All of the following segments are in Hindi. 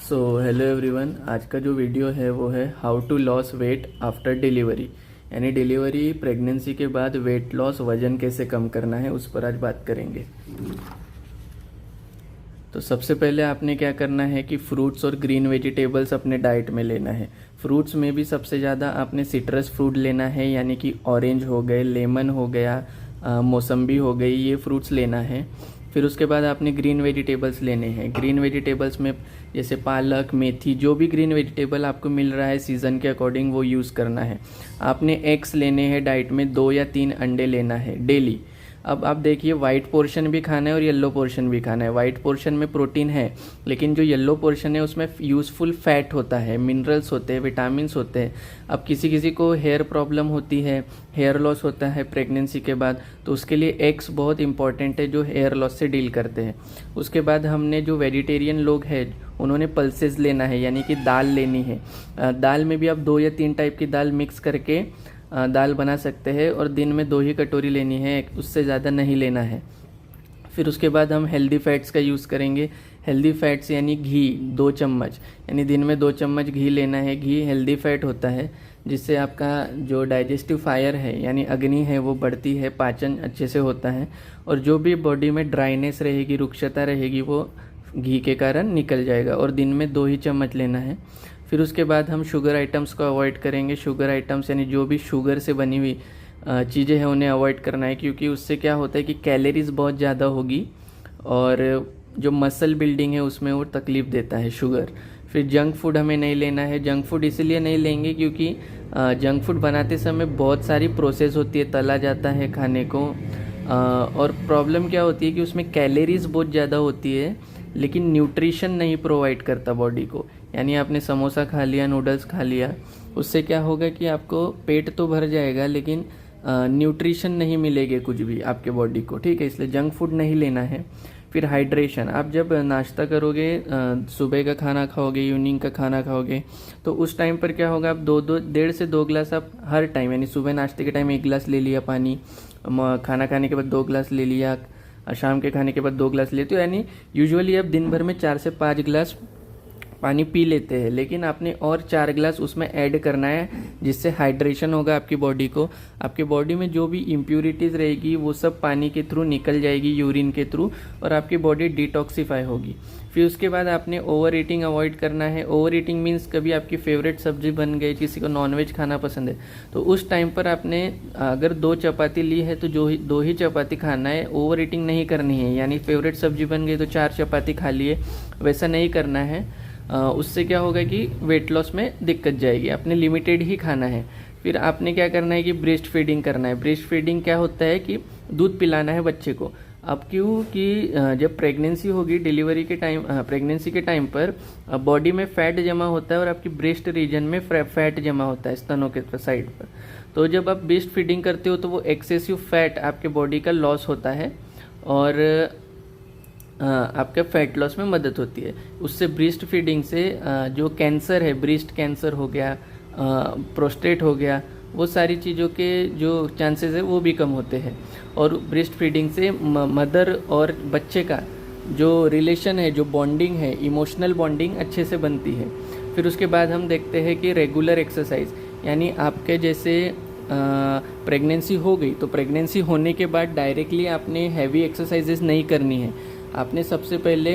हेलो एवरीवन, आज का जो वीडियो है वो है how to lose weight after delivery. यानी डिलीवरी प्रेगनेंसी के बाद वेट लॉस, वज़न कैसे कम करना है, उस पर आज बात करेंगे। तो सबसे पहले आपने क्या करना है कि फ्रूट्स और ग्रीन वेजिटेबल्स अपने डाइट में लेना है। फ्रूट्स में भी सबसे ज़्यादा आपने सिट्रस फ्रूट लेना है, यानी कि ऑरेंज हो गए, लेमन हो गया, मौसम्बी हो गई, ये फ्रूट्स लेना है। फिर उसके बाद आपने ग्रीन वेजिटेबल्स लेने हैं। ग्रीन वेजिटेबल्स में जैसे पालक, मेथी, जो भी ग्रीन वेजिटेबल आपको मिल रहा है सीज़न के अकॉर्डिंग वो यूज़ करना है। आपने एग्स लेने हैं, डाइट में 2 या 3 अंडे लेना है डेली। अब आप देखिए, वाइट पोर्शन भी खाना है और येलो पोर्शन भी खाना है। वाइट पोर्शन में प्रोटीन है, लेकिन जो येलो पोर्शन है उसमें यूज़फुल फैट होता है, मिनरल्स होते हैं, विटामिन्स होते हैं। अब किसी किसी को हेयर प्रॉब्लम होती है, हेयर लॉस होता है प्रेगनेंसी के बाद, तो उसके लिए एग्स बहुत इंपॉर्टेंट है जो हेयर लॉस से डील करते हैं। उसके बाद हमने जो वेजिटेरियन लोग हैं उन्होंने पल्सेस लेना है, यानी कि दाल लेनी है। दाल में भी आप 2 या 3 टाइप की दाल मिक्स करके दाल बना सकते हैं, और दिन में 2 ही कटोरी लेनी है, उससे ज़्यादा नहीं लेना है। फिर उसके बाद हम हेल्दी फैट्स का यूज़ करेंगे। हेल्दी फैट्स यानी घी 2 चम्मच, यानी दिन में 2 चम्मच घी लेना है। घी हेल्दी फैट होता है, जिससे आपका जो डाइजेस्टिव फायर है यानी अग्नि है वो बढ़ती है, पाचन अच्छे से होता है, और जो भी बॉडी में ड्राइनेस रहेगी, रुक्षता रहेगी, वो घी के कारण निकल जाएगा। और दिन में 2 ही चम्मच लेना है। फिर उसके बाद हम शुगर आइटम्स को अवॉइड करेंगे। शुगर आइटम्स यानी जो भी शुगर से बनी हुई चीज़ें हैं उन्हें अवॉइड करना है, क्योंकि उससे क्या होता है कि कैलोरीज बहुत ज़्यादा होगी और जो मसल बिल्डिंग है उसमें वो तकलीफ़ देता है शुगर। फिर जंक फूड हमें नहीं लेना है। जंक फूड इसलिए नहीं लेंगे क्योंकि जंक फूड बनाते समय बहुत सारी प्रोसेस होती है, तला जाता है खाने को, और प्रॉब्लम क्या होती है कि उसमें कैलोरीज बहुत ज़्यादा होती है, लेकिन न्यूट्रिशन नहीं प्रोवाइड करता बॉडी को। यानी आपने समोसा खा लिया, नूडल्स खा लिया, उससे क्या होगा कि आपको पेट तो भर जाएगा, लेकिन न्यूट्रिशन नहीं मिलेगी कुछ भी आपके बॉडी को, ठीक है। इसलिए जंक फूड नहीं लेना है। फिर हाइड्रेशन, आप जब नाश्ता करोगे, सुबह का खाना खाओगे, इवनिंग का खाना खाओगे, तो उस टाइम पर क्या होगा, आप 1.5 से 2 गिलास आप हर टाइम, यानी सुबह नाश्ते के टाइम 1 गिलास ले लिया पानी, खाना खाने के बाद 2 गिलास ले लिया, शाम के खाने के बाद 2 गिलास लेते हो, यानी यूजुअली आप दिन भर में 4 से 5 गिलास पानी पी लेते हैं, लेकिन आपने और 4 गिलास उसमें ऐड करना है, जिससे हाइड्रेशन होगा आपकी बॉडी को। आपकी बॉडी में जो भी इम्प्यूरिटीज़ रहेगी वो सब पानी के थ्रू निकल जाएगी, यूरिन के थ्रू, और आपकी बॉडी डिटॉक्सीफाई होगी। फिर उसके बाद आपने ओवर ईटिंग अवॉइड करना है। ओवर ईटिंग मीन्स कभी आपकी फेवरेट सब्जी बन गई, किसी को नॉनवेज खाना पसंद है, तो उस टाइम पर आपने अगर 2 चपाती ली है तो 2 ही चपाती खाना है, ओवर ईटिंग नहीं करनी है। यानी फेवरेट सब्जी बन गई तो 4 चपाती खा लिए, वैसा नहीं करना है। उससे क्या होगा कि वेट लॉस में दिक्कत जाएगी। आपने लिमिटेड ही खाना है। फिर आपने क्या करना है कि ब्रेस्ट फीडिंग करना है। ब्रेस्ट फीडिंग क्या होता है कि दूध पिलाना है बच्चे को। अब क्यों कि जब प्रेगनेंसी होगी, डिलीवरी के टाइम, प्रेगनेंसी के टाइम पर बॉडी में फैट जमा होता है और आपकी ब्रेस्ट रीजन में फैट जमा होता है स्तनों के साइड पर। तो जब आप ब्रेस्ट फीडिंग करते हो तो वो एक्सेसिव फैट आपके बॉडी का लॉस होता है, और आपके फैट लॉस में मदद होती है। उससे ब्रेस्ट फीडिंग से जो कैंसर है, ब्रेस्ट कैंसर हो गया, प्रोस्टेट हो गया, वो सारी चीज़ों के जो चांसेस है वो भी कम होते हैं। और ब्रेस्ट फीडिंग से मदर और बच्चे का जो रिलेशन है, जो बॉन्डिंग है, इमोशनल बॉन्डिंग अच्छे से बनती है। फिर उसके बाद हम देखते हैं कि रेगुलर एक्सरसाइज, यानी आपके जैसे प्रेगनेंसी हो गई तो प्रेगनेंसी होने के बाद डायरेक्टली आपने हैवी एक्सरसाइजेस नहीं करनी है। आपने सबसे पहले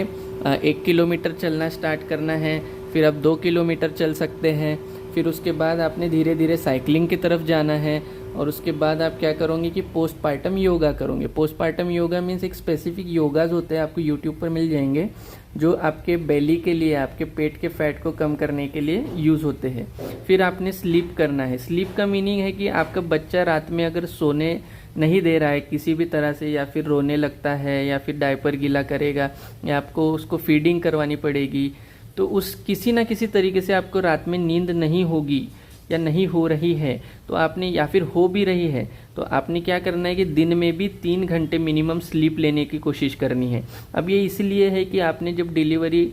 1 किलोमीटर चलना स्टार्ट करना है, फिर आप 2 किलोमीटर चल सकते हैं। फिर उसके बाद आपने धीरे धीरे साइकिलिंग की तरफ जाना है, और उसके बाद आप क्या करोगे कि पोस्टपार्टम योगा करोगे। पोस्टपार्टम योगा मीन्स एक स्पेसिफिक योगाज होते हैं, आपको यूट्यूब पर मिल जाएंगे, जो आपके बेली के लिए, आपके पेट के फैट को कम करने के लिए यूज़ होते हैं। फिर आपने स्लीप करना है। स्लीप का मीनिंग है कि आपका बच्चा रात में अगर सोने नहीं दे रहा है किसी भी तरह से, या फिर रोने लगता है, या फिर डायपर गीला करेगा, या आपको उसको फीडिंग करवानी पड़ेगी, तो उस किसी ना किसी तरीके से आपको रात में नींद नहीं होगी या नहीं हो रही है, तो आपने, या फिर हो भी रही है, तो आपने क्या करना है कि दिन में भी 3 घंटे मिनिमम स्लीप लेने की कोशिश करनी है। अब ये इसलिए है कि आपने जब डिलीवरी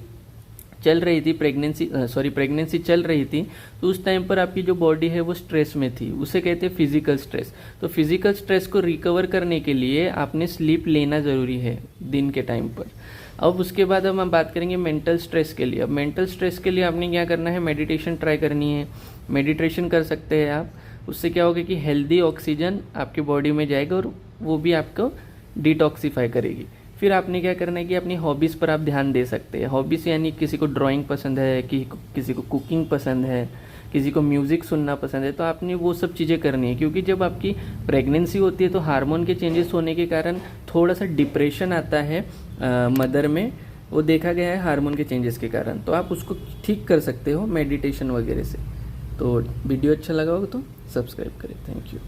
चल रही थी, प्रेगनेंसी चल रही थी, तो उस टाइम पर आपकी जो बॉडी है वो स्ट्रेस में थी, उसे कहते हैं फिजिकल स्ट्रेस। तो फिजिकल स्ट्रेस को रिकवर करने के लिए आपने स्लीप लेना ज़रूरी है दिन के टाइम पर। अब उसके बाद हम बात करेंगे मेंटल स्ट्रेस के लिए। अब मेंटल स्ट्रेस के लिए आपने क्या करना है, मेडिटेशन ट्राई करनी है। मेडिटेशन कर सकते हैं आप, उससे क्या होगा कि हेल्दी ऑक्सीजन आपके बॉडी में जाएगा और वो भी आपको डिटॉक्सीफाई करेगी। फिर आपने क्या करना है कि अपनी हॉबीज़ पर आप ध्यान दे सकते हैं। हॉबीज़ यानी किसी को ड्राइंग पसंद है, किसी को कुकिंग पसंद है, किसी को म्यूज़िक सुनना पसंद है, तो आपने वो सब चीज़ें करनी है। क्योंकि जब आपकी प्रेगनेंसी होती है तो हार्मोन के चेंजेस होने के कारण थोड़ा सा डिप्रेशन आता है मदर में, वो देखा गया है हार्मोन के चेंजेस के कारण। तो आप उसको ठीक कर सकते हो मेडिटेशन वगैरह से। तो वीडियो अच्छा लगा होगा तो सब्सक्राइब करें। Thank you.